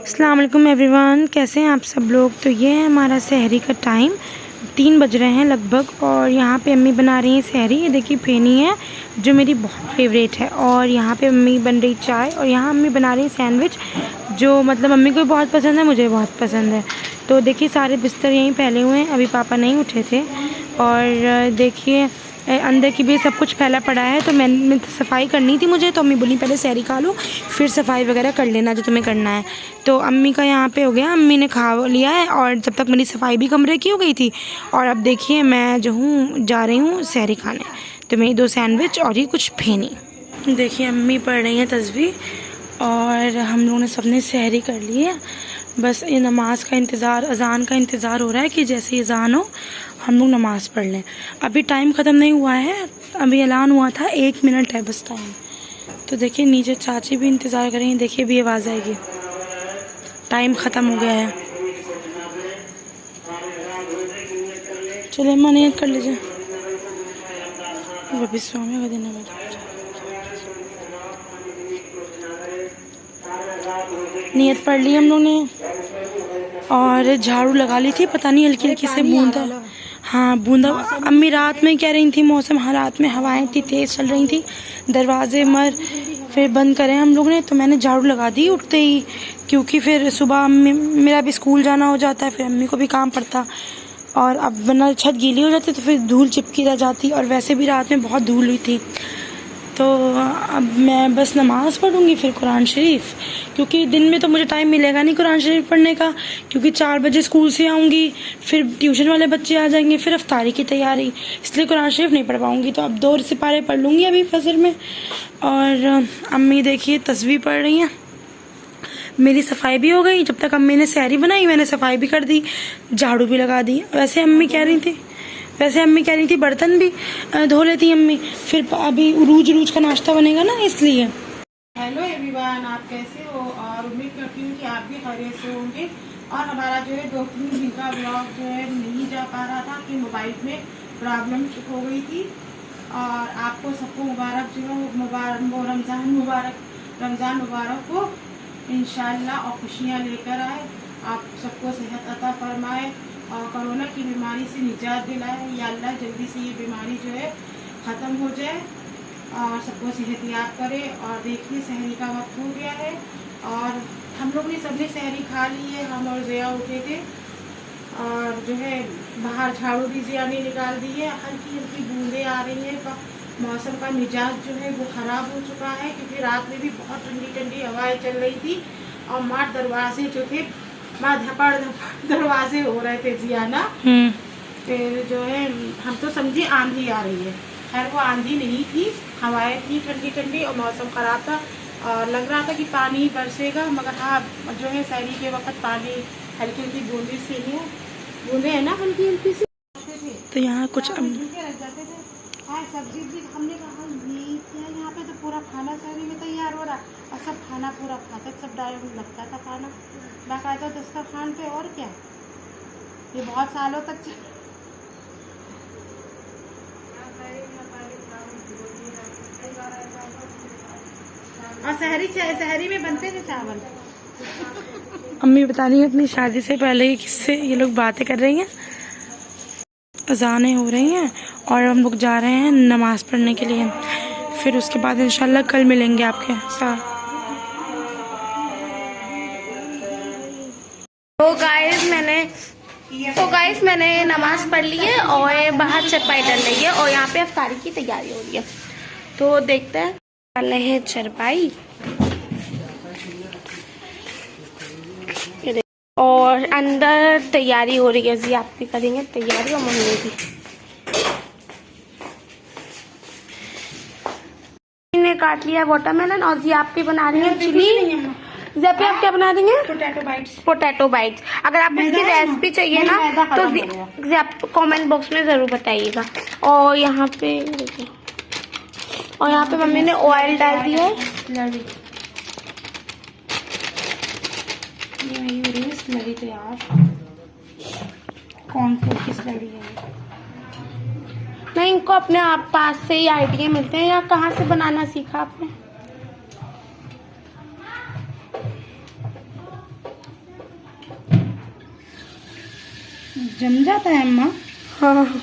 अस्सलाम वालेकुम एवरीवन, कैसे हैं आप सब लोग। तो ये है हमारा सहरी का टाइम, 3 बज रहे हैं लगभग। और यहाँ पे अम्मी बना रही हैं सहरी। ये देखिए फेनी है जो मेरी बहुत फेवरेट है। और यहाँ पे अम्मी बन रही चाय, और यहाँ अम्मी बना रही सैंडविच जो मतलब मम्मी को भी बहुत पसंद है, मुझे बहुत पसंद है। तो देखिए सारे बिस्तर यहीं फैले हुए हैं, अभी पापा नहीं उठे थे। और देखिए अंदर की भी सब कुछ फैला पड़ा है। तो मैं सफाई करनी थी मुझे, तो अम्मी बोली पहले सहरी खा लो फिर सफाई वगैरह कर लेना जो तुम्हें करना है। तो अम्मी का यहाँ पे हो गया, अम्मी ने खा लिया है। और जब तक मेरी सफाई भी कमरे की हो गई थी। और अब देखिए मैं जो हूँ जा रही हूँ सहरी खाने। तो मेरी 2 सैंडविच और ये कुछ फेनी। देखिए अम्मी पढ़ रही हैं तस्वीर, और हम लोगों ने सबने सहरी कर ली है। बस ये नमाज का इंतज़ार, अज़ान का इंतज़ार हो रहा है कि जैसे ही अज़ान हो हम लोग नमाज़ पढ़ लें। अभी टाइम ख़त्म नहीं हुआ है, अभी ऐलान हुआ था 1 मिनट है बस टाइम। तो देखिए नीचे चाची भी इंतज़ार करेंगे, देखिए भी आवाज़ आएगी, टाइम ख़त्म हो गया है। चलिए अम्मा नियत कर लीजिए। रब्बी स्वामी का दिन है। नियत पढ़ ली हम लोग ने, और झाड़ू लगा ली थी, पता नहीं हल्की हल्की से बूंदा, हाँ बूंदा। अम्मी रात में कह रही थी मौसम, हाँ रात में हवाएं थी तेज़ चल रही थी, दरवाजे मर फिर बंद करें हम लोग ने। तो मैंने झाड़ू लगा दी उठते ही, क्योंकि फिर सुबह मेरा भी स्कूल जाना हो जाता है, फिर अम्मी को भी काम पड़ता। और अब वरना छत गीली हो जाती तो फिर धूल चिपकी रह जाती, और वैसे भी रात में बहुत धूल हुई थी। तो अब मैं बस नमाज़ पढ़ूँगी फिर कुरान शरीफ, क्योंकि दिन में तो मुझे टाइम मिलेगा नहीं कुरान शरीफ पढ़ने का, क्योंकि 4 बजे स्कूल से आऊँगी, फिर ट्यूशन वाले बच्चे आ जाएंगे, फिर इफ्तारी की तैयारी, इसलिए कुरान शरीफ नहीं पढ़ पाऊँगी। तो अब 2 सिपारे पढ़ लूँगी अभी फजर में। और अम्मी देखिए तस्वीर पढ़ रही हैं। मेरी सफाई भी हो गई, जब तक अम्मी ने सहरी बनाई मैंने सफाई भी कर दी, झाड़ू भी लगा दी। वैसे अम्मी कह रही थी बर्तन भी धो लेती अम्मी, फिर अभी रोज का नाश्ता बनेगा ना इसलिए। हेलो एवरीवन, आप कैसे हो? और उम्मीद करती हूँ कि आप भी खैरियत से होंगे। और हमारा जो है 2-3 दिन का ब्लॉग जो है नहीं जा पा रहा था कि मोबाइल में प्रॉब्लम हो गई थी। और आपको सबको मुबारक जो है रमज़ान मुबारक हो इंशाल्लाह, और खुशियाँ लेकर आए, आप सबको सेहत अता फरमाए और कोरोना की बीमारी से निजात दिलाए। या अल्लाह जल्दी से ये बीमारी जो है ख़त्म हो जाए और सबको सेहत याब करे। और देखिए सहरी का वक्त हो गया है, और हम लोग ने सबने सहरी खा ली है। हम और ज़िया उठे थे, और जो है बाहर झाड़ू भी ज़िया ने निकाल दी है। हल्की हल्की बूंदें आ रही हैं, मौसम का मिजाज जो है वो ख़राब हो चुका है, क्योंकि रात में भी बहुत ठंडी ठंडी हवाएं चल रही थी। और मार दरवाजे जो थे, मार धपड़ दरवाजे हो रहे थे ज़िया ना। फिर जो है हम तो समझे आंधी आ रही है, खैर वो आंधी नहीं थी, हवाएं थी ठंडी ठंडी और मौसम ख़राब था। और लग रहा था कि पानी बरसेगा, मगर हाँ जो है सहरी के वक्त पानी हल्की हल्की बूंदे है ना, हल्की हल्की सी। तो यहाँ कुछ रख जाते थे। हाँ सब्जी भी हमने कहा ये क्या, यहाँ पे तो पूरा खाना सहरी में तैयार हो रहा, और सब खाना पूरा खाते, सब डायरेक्ट लगता था खाना बाकायदा दस्तरखान पे। और क्या, ये बहुत सालों तक और सहरी में बनते थे चावल। अम्मी बता रही हैं अपनी शादी से पहले ही किससे ये लोग बातें कर रही हैं। अज़ानें हो रही हैं और हम लोग जा रहे हैं नमाज़ पढ़ने के लिए, फिर उसके बाद इंशाल्लाह कल मिलेंगे आपके साथ। तो गाइस मैंने नमाज पढ़ ली है और बाहर चरपाई डल रही है, और यहाँ पे इफ्तारी की तैयारी हो रही है। तो देखते हैं, डाल रहे हैं चरपाई, और अंदर तैयारी हो रही है जी, आप भी करेंगे तैयारी और मम्मी भी। ने काट लिया वाटरमेलन, और जी आप भी बना रही हैं चिली। जब आप क्या बना देंगे? Potato bytes. अगर आप इसकी रेसिपी चाहिए ना तो आप कमेंट बॉक्स में जरूर बताइएगा। और यहाँ पे देखिए, और यहाँ पे मम्मी ने ऑयल डाल दिया है। स्लरी तो यार कौन सी स्लरी है? नहीं, इनको अपने आप पास से ही आइडिया मिलते हैं, या कहाँ से बनाना सीखा आपने? जम जाता है अम्मा। हाँ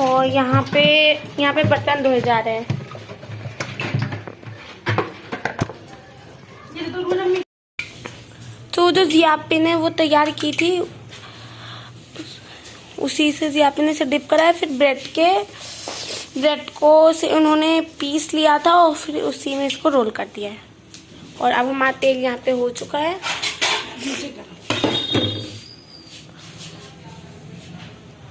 और यहाँ पे बर्तन धोए जा रहे हैं। तो जो जियापी ने वो तैयार की थी उसी से जियापी ने इसे डिप करा है, फिर ब्रेड को से उन्होंने पीस लिया था और फिर उसी में इसको रोल कर दिया है। और अब हमारा तेल यहाँ पे हो चुका है।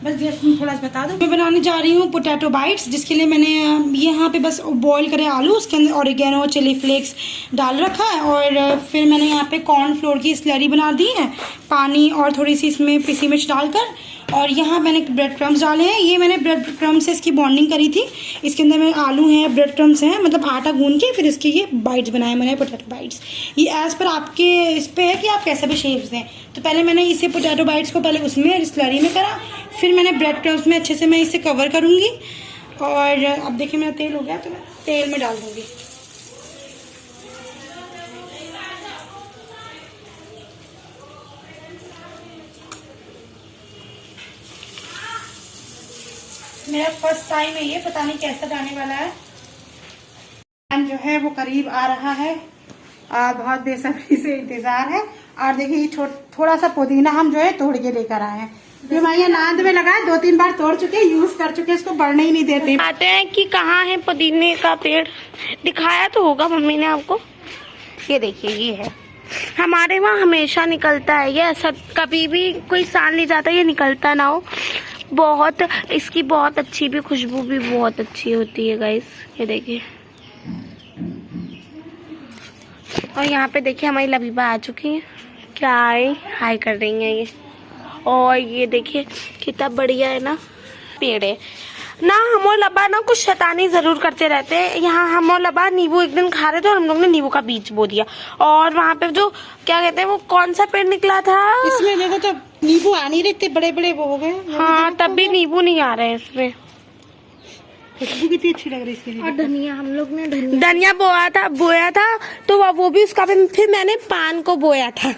बस जस्ट थोड़ा सा बता दो, मैं बनाने जा रही हूँ पोटैटो बाइट्स, जिसके लिए मैंने यहाँ पे बस बॉईल करे आलू, उसके अंदर ऑरिगेनो चिली फ्लेक्स डाल रखा है और फिर मैंने यहाँ पे कॉर्नफ्लोर की स्लरी बना दी है, पानी और थोड़ी सी इसमें पिसी मिर्च डालकर। और यहाँ मैंने ब्रेड क्रम्स डाले हैं, ये मैंने ब्रेड क्रम्स से इसकी बॉन्डिंग करी थी। इसके अंदर में आलू हैं, ब्रेड क्रम्स हैं, मतलब आटा गूंद के फिर इसके ये बाइट्स बनाए मैंने, पोटैटो बाइट्स। ये एज़ पर आपके इस पे है कि आप कैसे भी शेप्स दें। तो पहले मैंने इसे पोटैटो बाइट्स को पहले उसमें स्लरी में करा, फिर मैंने ब्रेड क्रम्स में अच्छे से मैं इसे कवर करूँगी। और अब देखिए मेरा तेल हो गया तो मैं तेल में डाल दूँगी। मेरा फर्स्ट टाइम है ये, पता नहीं कैसा जाने वाला है। टाइम जो है वो करीब आ रहा है और बहुत बेसब्री से इंतजार है। और देखिए ये थोड़ा सा पुदीना हम जो है तोड़ के लेकर आए हैं। ये भैया नाद में लगा है, 2-3 बार तोड़ चुके, यूज कर चुके, इसको बढ़ने ही नहीं देते। आते हैं कि कहाँ है पुदीने का पेड़, दिखाया तो होगा मम्मी ने आपको। ये देखिए ये है, हमारे वहाँ हमेशा निकलता है ये, ऐसा कभी भी कोई साल नहीं जाता ये निकलता ना हो। बहुत इसकी बहुत अच्छी भी खुशबू भी बहुत अच्छी होती है गाइस, ये देखिए। और यहाँ पे देखिए हमारी लबीबा आ चुकी है, क्या आई हाई कर रही हैं ये। और ये देखिए कितना बढ़िया है ना पेड़ है ना। हम और लबा ना कुछ शैतानी जरूर करते रहते हैं। यहाँ हम और लबा नींबू एक दिन खा रहे थे और हम लोग ने नींबू का बीज बो दिया। और वहाँ पे जो क्या कहते हैं वो कौन सा पेड़ निकला था, इसमें देखो तो नींबू आ नहीं रहे, बड़े बड़े वो हो गए। हाँ तब भी नींबू नहीं आ रहे हैं इसमें। खुशबू कितनी अच्छी लग रही है इसकी। और धनिया हम लोग ने धनिया बोया था तो वो भी उसका फिर मैंने पान को बोया था।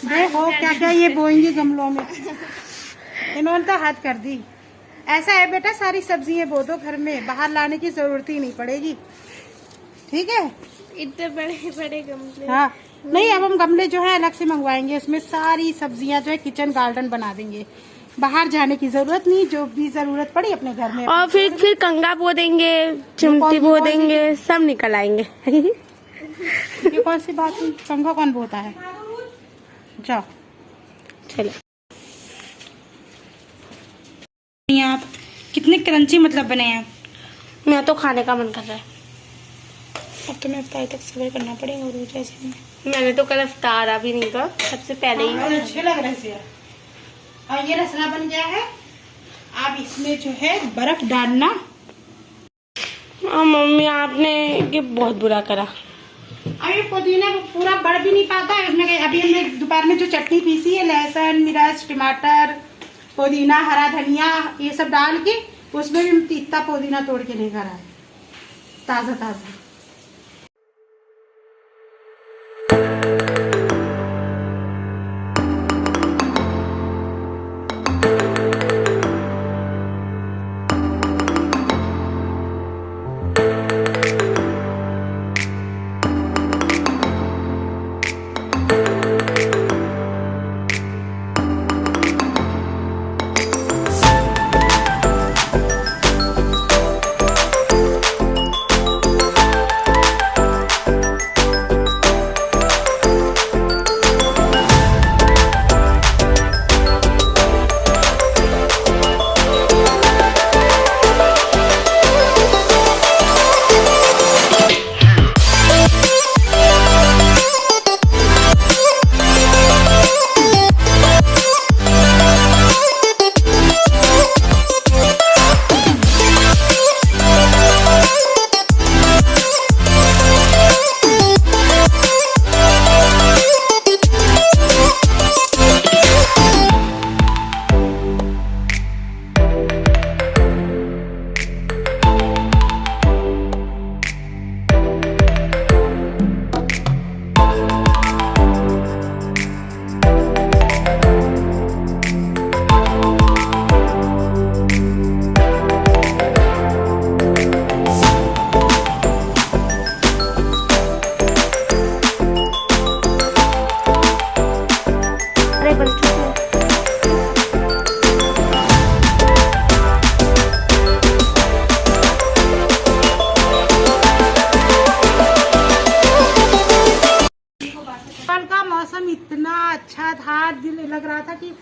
हो क्या क्या ये बोएंगे गमलों में, इन्होंने तो हद कर दी। ऐसा है बेटा, सारी सब्जियां बो दो घर में, बाहर लाने की जरूरत ही नहीं पड़ेगी, ठीक है। इतने बड़े बड़े गमले, हाँ नहीं, अब हम गमले जो है अलग से मंगवाएंगे, उसमें सारी सब्जियां जो है किचन गार्डन बना देंगे, बाहर जाने की जरूरत नहीं, जो भी जरूरत पड़ी अपने घर में। और फिर कंगा बो देंगे, चिमटी बो देंगे, सब निकल आएंगे। ये कौन सी बात हुई, कंगा कौन बोता है, जाओ चलो। आप कितने क्रंची मतलब बने हैं। मैं तो खाने का मन कर रहा है। अब तो मैं अफ्तारी तक सब्र करना पड़ेगा और जैसे में। मैंने तो कल अफ्तारा भी नहीं था, सबसे पहले ही। अच्छे लग रहे हैं। और ये रसना बन गया है, आप इसमें जो है बर्फ डालना। मम्मी आपने ये बहुत बुरा करा। अब ये पुदीना पूरा बढ़ भी नहीं पाता है उसमें। अभी हमने दोपहर में जो चटनी पीसी है, लहसुन मिर्च टमाटर पुदीना हरा धनिया ये सब डाल के, उसमें भी हम इतना पुदीना तोड़ के लेकर आए, ताजा ताजा।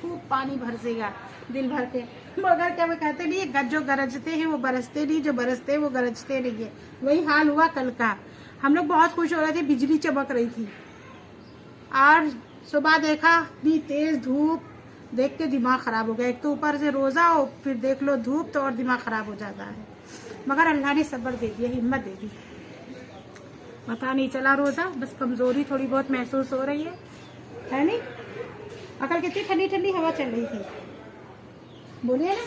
खूब पानी बरसेगा दिल भर के। मगर क्या वो कहते नहीं है, जो गरजते हैं वो बरसते नहीं, जो बरसते हैं वो गरजते नहीं है। वही हाल हुआ कल का। हम लोग बहुत खुश हो रहे थे, बिजली चमक रही थी और सुबह देखा इतनी तेज धूप, देख के दिमाग खराब हो गया। एक तो ऊपर से रोजा हो, फिर देख लो धूप, तो और दिमाग खराब हो जाता है। मगर अल्लाह ने सब्र दे दिया, हिम्मत दे दी। पता नहीं चला रोजा, बस कमजोरी थोड़ी बहुत महसूस हो रही है नहीं? अकल कितनी ठंडी ठंडी हवा चल रही थी, बोलिए ना।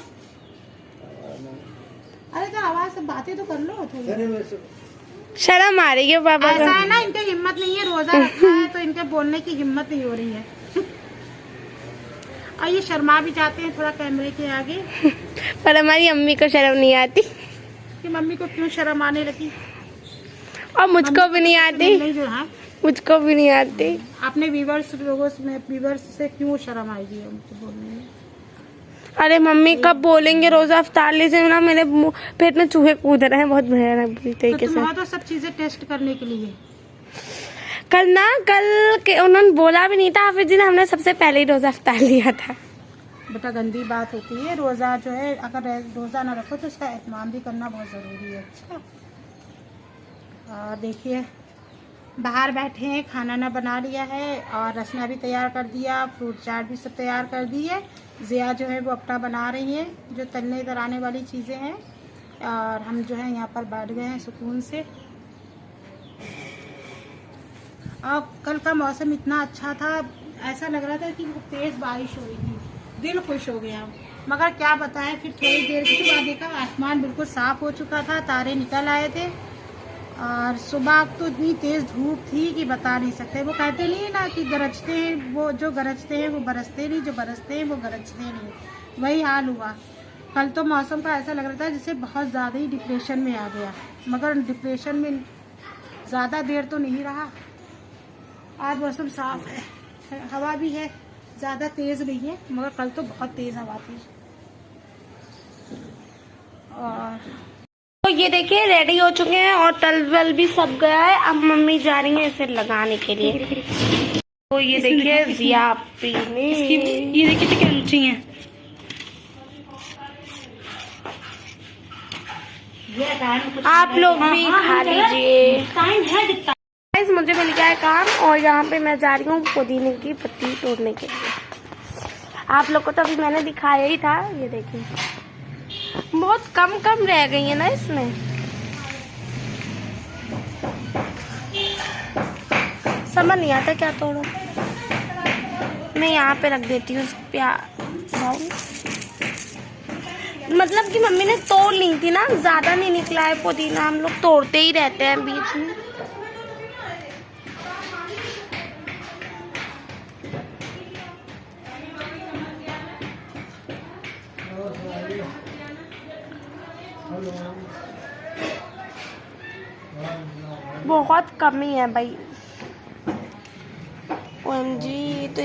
अरे तो आवाज से बातें तो कर लो थोड़ी। शर्म आ रही है पापा को। ऐसा है ना, इनके हिम्मत नहीं है, रोजा रखा है तो इनके बोलने की हिम्मत नहीं हो रही है। और ये शर्मा भी जाते हैं थोड़ा कैमरे के आगे। पर हमारी अम्मी को शर्म नहीं आती। कि मम्मी को क्यों शर्म आने लगी? और मुझको भी नहीं आती, नहीं जो है मुझको भी नहीं आती। अपने व्यूवर्स लोगों में, व्यूवर्स से क्यों शर्म आएगी उनको बोलने में? अरे मम्मी कब बोलेंगे रोजा अफ्तार लीजिए ना, मेरे मुंह पेट में चूहे कूद रहे हैं बहुत भयानक बुरी तरीके से। तो सब चीजें टेस्ट करने के लिए कल के उन्होंने बोला भी नहीं था, हाफिज जी ने, हमने सबसे पहले ही रोजा अफ्तार लिया था। बेटा गंदी बात होती है, रोजा जो है अगर रोजा ना रखो तो उसका एहतमाम भी करना बहुत जरूरी है। अच्छा, और देखिए बाहर बैठे हैं, खाना ना बना लिया है और रसना भी तैयार कर दिया, फ्रूट चाट भी सब तैयार कर दी है। जिया जो है वो अपना बना रही है जो तलने तराने वाली चीज़ें हैं, और हम जो है यहाँ पर बैठ गए हैं सुकून से। और कल का मौसम इतना अच्छा था, ऐसा लग रहा था कि तेज़ बारिश हो रही थी, दिल खुश हो गया। मगर क्या बताएं, फिर थोड़ी देर के बाद देखा आसमान बिल्कुल साफ हो चुका था, तारे निकल आए थे। और सुबह तो इतनी तेज धूप थी कि बता नहीं सकते। वो कहते नहीं है ना कि गरजते हैं, वो जो गरजते हैं वो बरसते नहीं, जो बरसते हैं वो गरजते नहीं। वही हाल हुआ। कल तो मौसम का ऐसा लग रहा था जैसे बहुत ज़्यादा ही डिप्रेशन में आ गया, मगर डिप्रेशन में ज़्यादा देर तो नहीं रहा। आज मौसम साफ है, हवा भी है, ज़्यादा तेज़ नहीं है, मगर कल तो बहुत तेज़ हवा थी। और तो ये देखिए रेडी हो चुके हैं और तल वल भी सब गया है। अब मम्मी जा रही है इसे लगाने के लिए। तो ये देखिए जिया पीने, ये देखिए चिकन है। आप लोग भी खा लीजिए। टाइम है जितना। गाइस मुझे मिल गया है काम और यहाँ पे मैं जा रही हूँ पुदीने की पत्ती तोड़ने के लिए। आप लोग को तो अभी मैंने दिखाया ही था। ये देखिए बहुत कम रह गई है ना इसमें। समझ नहीं आता क्या तोड़ो। मैं यहाँ पे रख देती हूँ मतलब कि मम्मी ने तोड़ ली थी ना, ज्यादा नहीं निकला है पुदीना, हम लोग तोड़ते ही रहते हैं बीच में। बहुत कमी है भाई। OMG,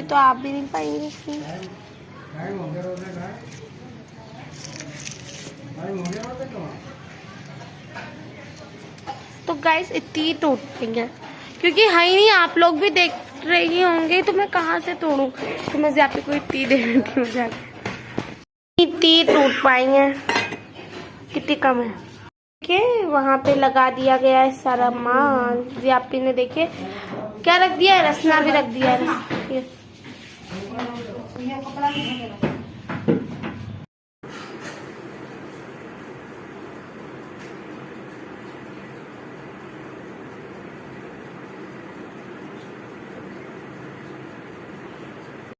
तो आप भी नहीं पाएंगे इसमें। तो गाइस इतनी टूट पाएंगे क्योंकि है ही नहीं, आप लोग भी देख रहे होंगे, तो मैं कहाँ से तोड़ूं। तो मैं यहाँ पे कोई इतनी दे देती हूँ, इतनी टूट पाएंगे, कितनी कम है। देखिए वहाँ पे लगा दिया गया है सारा माल। जियापी ने देखिए क्या रख दिया है, रसना भी रख दिया है।